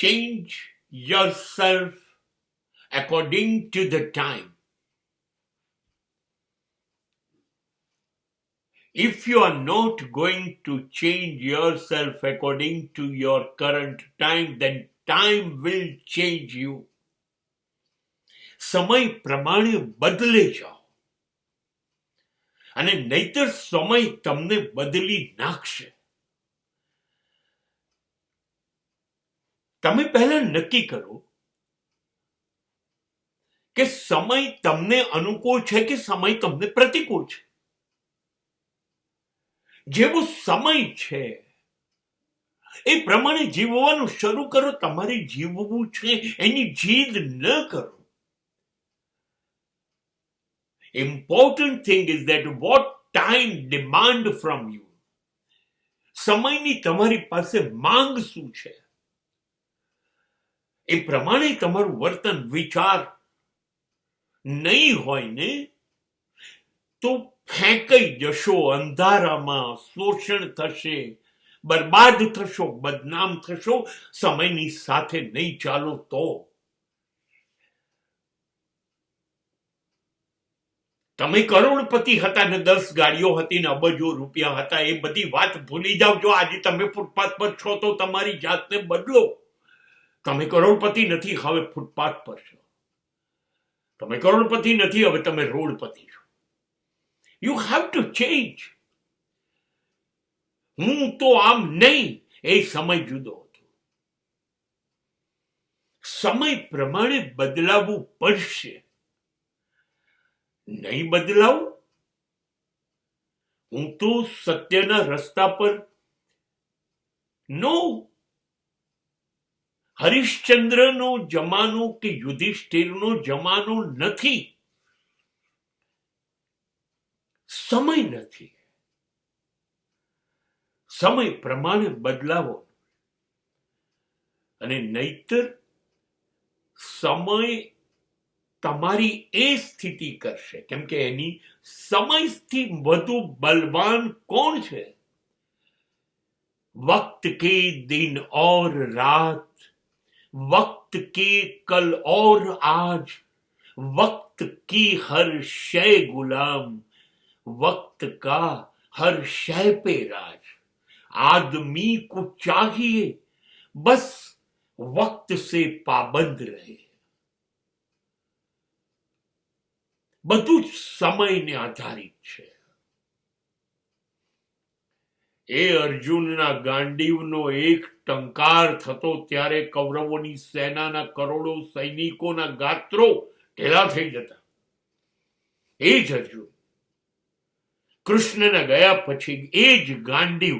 change yourself according to the time. If you are not going to change yourself according to your current time, then time will change you. સમય પ્રમાણે બદલે જાઓ અને નહીતર સમય તમને બદલી નાખશે. તમે પહેલા નક્કી કરો કે સમય તમને અનુકૂળ છે કે સમય તમને પ્રતિકૂળ છે. જેવો સમય છે એ પ્રમાણે જીવવાનું શરૂ કરો. તમારે જીવવું છે એની જીદ ન કરો. Important thing is that what time demand from you. સમયની તમારી પાસે માંગ શું છે એ પ્રમાણે તમારું વર્તન વિચાર નહીં હોય ને તો ફેંકાઈ જશો અંધારામાં. શોષણ થશે, બરબાદ થશો, બદનામ થશો. સમયની સાથે નહીં ચાલો તો. તમે કરોડપતિ હતા ને 10 ગાડીઓ હતી ને અબજો રૂપિયા હતા, એ બધી વાત ભૂલી જાવ. જો આજે તમે ફૂટપાથ પર છો તો તમારી જાતને બદલો. તમે કરોડપતિ નથી, હવે ફૂટપાથ પર છો. તમે કરોડપતિ નથી, હવે તમે રોડપતિ છો. You have to change. હું તો આમ નહીં, એ સમય જુદો હતો. સમય પ્રમાણે બદલાવવું પડશે. નહીં બદલાવું, હું તો સત્યના રસ્તા પર નો. હરિશ્ચંદ્રનો જમાનો કે યુધિષ્ઠિરનો જમાનો નથી. સમય નથી. સમય પ્રમાણે બદલાવો અને નહીતર સમય તમારી એ સ્થિતિ કરશે. કેમ કે એની સમયથી વધુ બલવાન કોણ છે? વક્ત કે દિન ઓર રાત, वक्त के कल और आज, वक्त की हर शय गुलाम, वक्त का हर शय पे राज. आदमी को चाहिए बस वक्त से पाबंद रहे. બધું જ સમયને આધારિત છે. એ અર્જુનના ગાંડીવનો એક ટંકાર થતો ત્યારે કૌરવોની સેનાના કરોડો સૈનિકોના ગાત્રો ઢેલા થઈ જતા. એ જ અર્જુન કૃષ્ણના ગયા પછી એ જ ગાંડીવ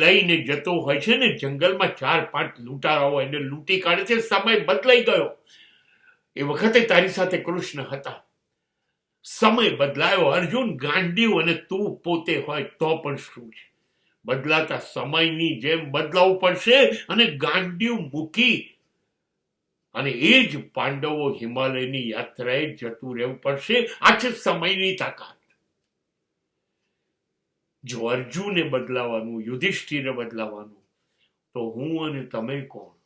લઈને જતો હોય છે ને જંગલમાં 4-5 લૂંટારાઓ એને લૂંટી કાઢે છે. સમય બદલાઈ ગયો. એ વખતે તારી સાથે કૃષ્ણ હતા. સમય બદલાયો. અર્જુન ગાંડીવ અને તું પોતે હોય તો પણ શું છે? બદલાતા સમયની જેમ બદલાવું પડશે અને ગાંડીવ મૂકી અને એ જ પાંડવો હિમાલયની યાત્રાએ જતું રહેવું પડશે. આ છે સમયની તાકાત. જો અર્જુને બદલાવાનું, યુધિષ્ઠિરે બદલાવાનું, તો હું અને તમે કોણ?